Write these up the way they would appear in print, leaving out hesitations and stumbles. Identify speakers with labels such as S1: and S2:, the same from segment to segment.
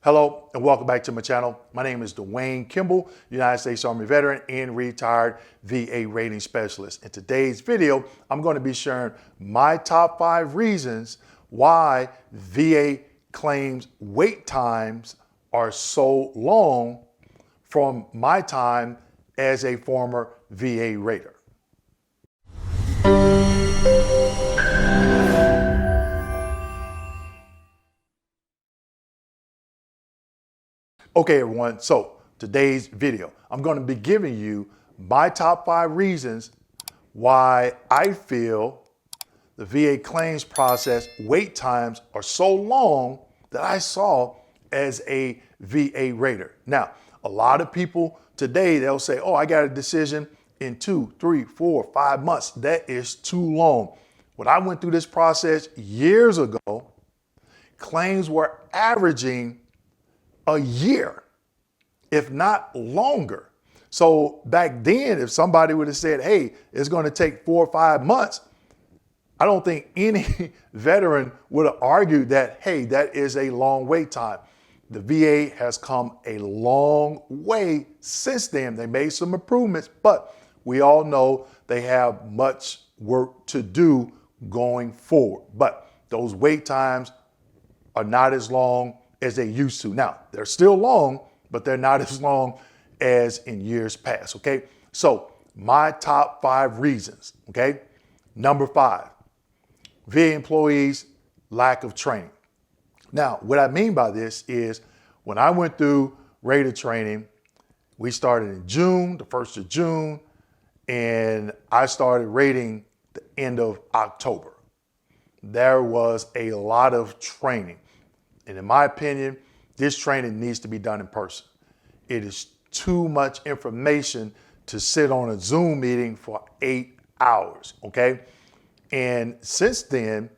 S1: Hello and welcome back to my channel. My name is Dwayne Kimball, United States Army veteran and retired VA rating specialist. In today's video, I'm going to be sharing my top 5 reasons why VA claims wait times are so long from my time as a former VA rater. Okay, everyone, so today's video, I'm going to be giving you my top 5 reasons why I feel the VA claims process wait times are so long that I saw as a VA rater. Now, a lot of people today, they'll say, oh, I got a decision in 2, 3, 4, 5 months. That is too long. When I went through this process years ago, claims were averaging a year, if not longer. So back then, if somebody would have said, hey, it's going to take 4 or 5 months, I don't think any veteran would have argued that, hey, that is a long wait time. The VA has come a long way since then. They made some improvements, but we all know they have much work to do going forward. But those wait times are not as long as they used to. Now, they're still long, but they're not as long as in years past, okay? So my top 5 reasons, okay? Number 5, VA employees' lack of training. Now, what I mean by this is when I went through rater training, we started in June, the 1st of June, and I started rating the end of October. There was a lot of training. And in my opinion, this training needs to be done in person. It is too much information to sit on a Zoom meeting for 8 hours, okay? And since then,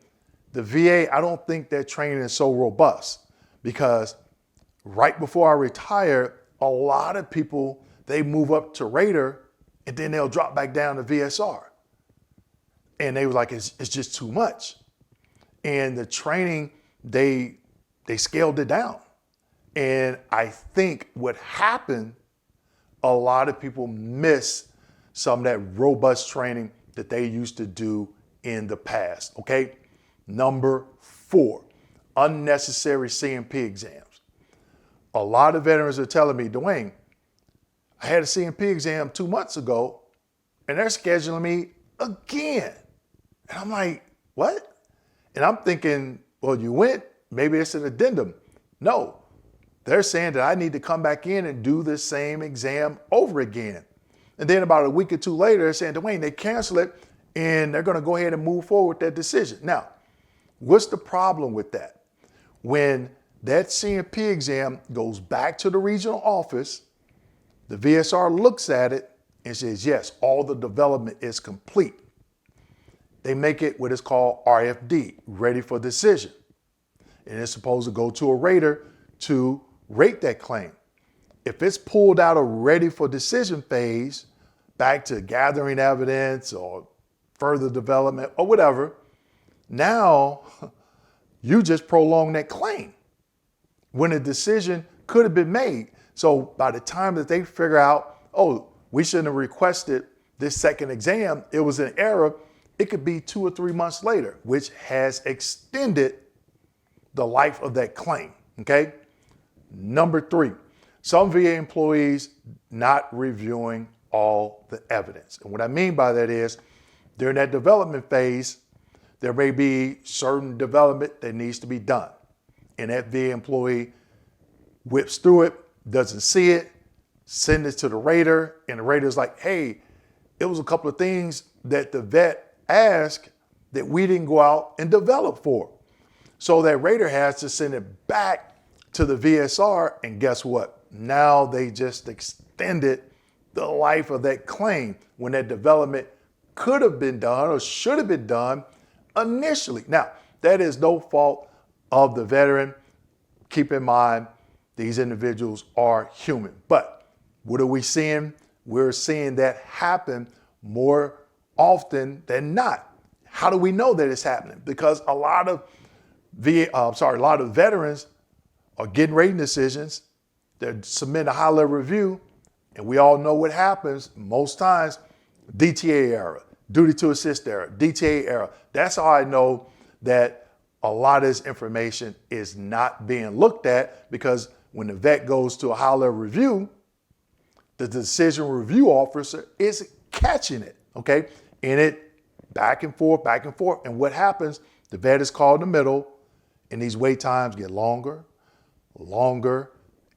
S1: the VA, I don't think that training is so robust because right before I retired, a lot of people, they move up to rater and then they'll drop back down to VSR. And they were like, it's just too much. And the training, they scaled it down. And I think what happened, a lot of people miss some of that robust training that they used to do in the past, okay? Number 4, unnecessary C&P exams. A lot of veterans are telling me, Dwayne, I had a C&P exam 2 months ago and they're scheduling me again. And I'm like, what? And I'm thinking, well, you went, maybe it's an addendum. No, they're saying that I need to come back in and do the same exam over again. And then about a week or 2 later, they're saying, Dwayne, they cancel it and they're going to go ahead and move forward with that decision. Now, what's the problem with that? When that C&P exam goes back to the regional office, the VSR looks at it and says, yes, all the development is complete. They make it what is called RFD, ready for decision. And it's supposed to go to a rater to rate that claim. If it's pulled out of ready for decision phase, back to gathering evidence or further development or whatever, now you just prolong that claim when a decision could have been made. So by the time that they figure out, oh, we shouldn't have requested this second exam, it was an error, it could be 2 or 3 months later, which has extended the life of that claim, okay? Number 3, some VA employees not reviewing all the evidence. And what I mean by that is during that development phase, there may be certain development that needs to be done. And that VA employee whips through it, doesn't see it, sends it to the rater, and the rater's like, hey, it was a couple of things that the vet asked that we didn't go out and develop for. So that rater has to send it back to the VSR, and guess what? Now they just extended the life of that claim when that development could have been done or should have been done initially. Now, that is no fault of the veteran. Keep in mind, these individuals are human. But what are we seeing? We're seeing that happen more often than not. How do we know that it's happening? Because a lot of veterans are getting rating decisions. They're submitting a high-level review, and we all know what happens most times. DTA error, duty to assist error, DTA error. That's how I know that a lot of this information is not being looked at, because when the vet goes to a high-level review, the decision review officer is catching it, okay? And it back and forth, back and forth. And what happens, the vet is called in the middle, and these wait times get longer, longer,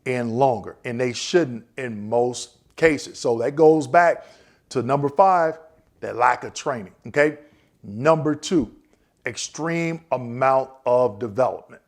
S1: and longer. And they shouldn't in most cases. So that goes back to number 5, that lack of training, okay? Number 2, extreme amount of development.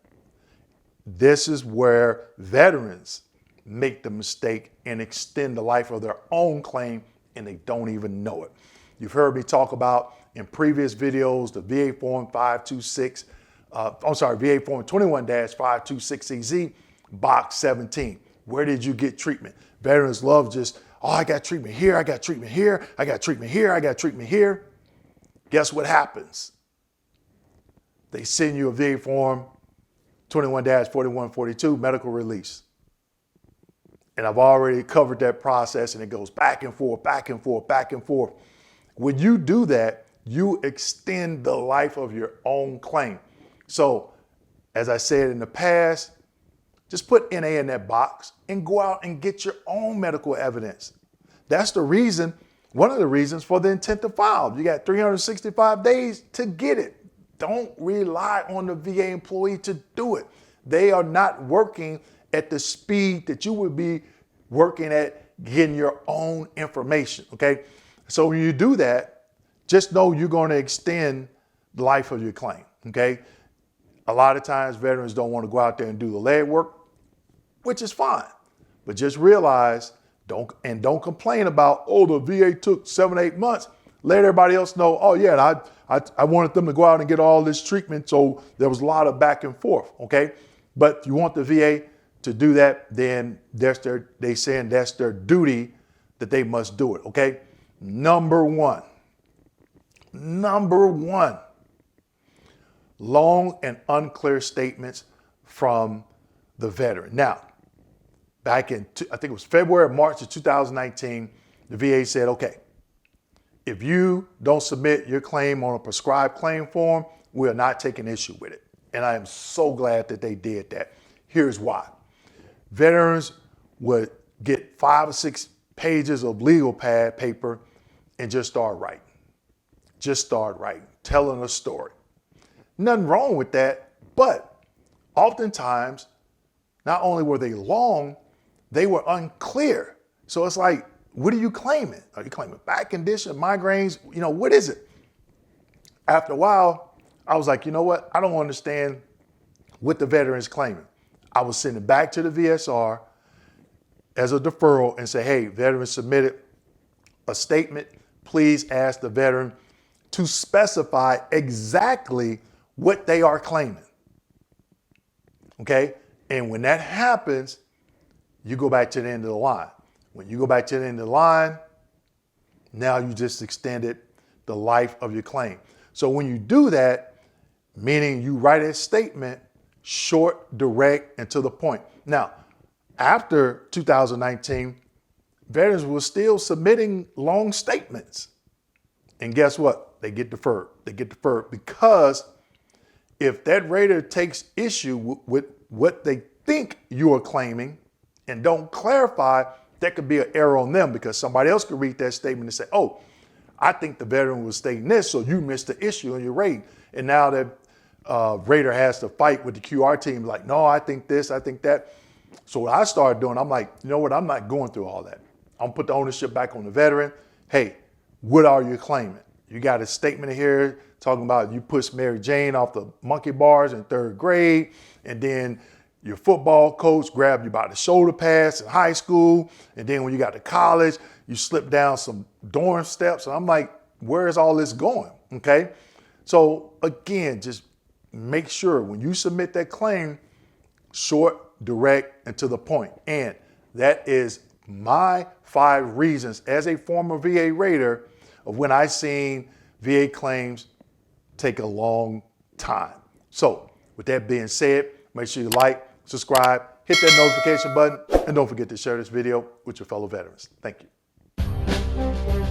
S1: This is where veterans make the mistake and extend the life of their own claim, and they don't even know it. You've heard me talk about in previous videos the VA Form 526, VA Form 21-526CZ, Box 17. Where did you get treatment? Veterans love just, oh, I got treatment here, I got treatment here, I got treatment here, I got treatment here. Guess what happens? They send you a VA Form 21-4142, medical release. And I've already covered that process, and it goes back and forth, back and forth, back and forth. When you do that, you extend the life of your own claim. So, as I said in the past, just put NA in that box and go out and get your own medical evidence. That's the reason, one of the reasons for the intent to file. You got 365 days to get it. Don't rely on the VA employee to do it. They are not working at the speed that you would be working at getting your own information, okay? So when you do that, just know you're going to extend the life of your claim, okay? A lot of times veterans don't want to go out there and do the leg work, which is fine. But just realize, don't complain about, oh, the VA took 7-8 months. Let everybody else know, oh yeah, I wanted them to go out and get all this treatment, so there was a lot of back and forth, okay? But if you want the VA to do that, then they saying that's their duty, that they must do it, okay? Number one, long and unclear statements from the veteran. Now, back in, I think it was February or March of 2019, the VA said, okay, if you don't submit your claim on a prescribed claim form, we are not taking issue with it. And I am so glad that they did that. Here's why. Veterans would get 5 or 6 pages of legal pad paper and just start writing. Telling a story. Nothing wrong with that, but oftentimes, not only were they long, they were unclear. So it's like, what are you claiming? Are you claiming back condition, migraines? You know, what is it? After a while, I was like, you know what? I don't understand what the veteran is claiming. I would send it back to the VSR as a deferral and say, hey, veteran submitted a statement. Please ask the veteran to specify exactly what they are claiming. Okay? And when that happens, you go back to the end of the line. When you go back to the end of the line, now you just extended the life of your claim. So when you do that, meaning you write a statement short, direct, and to the point. Now, after 2019, veterans were still submitting long statements. And guess what? They get deferred. They get deferred because if that rater takes issue with what they think you are claiming and don't clarify, that could be an error on them, because somebody else could read that statement and say, oh, I think the veteran was stating this, so you missed the issue on your rating. And now that rater has to fight with the QR team, like, no, I think this, I think that. So what I started doing, I'm like, you know what? I'm not going through all that. I'm gonna put the ownership back on the veteran. Hey, what are you claiming? You got a statement here talking about you pushed Mary Jane off the monkey bars in 3rd grade, and then your football coach grabbed you by the shoulder pads in high school, and then when you got to college, you slipped down some dorm steps. And I'm like, where is all this going? Okay. So again, just make sure when you submit that claim, short, direct, and to the point. And that is my 5 reasons as a former VA rater of when I seen VA claims take a long time. So with that being said, make sure you like, subscribe, hit that notification button, and don't forget to share this video with your fellow veterans. Thank you.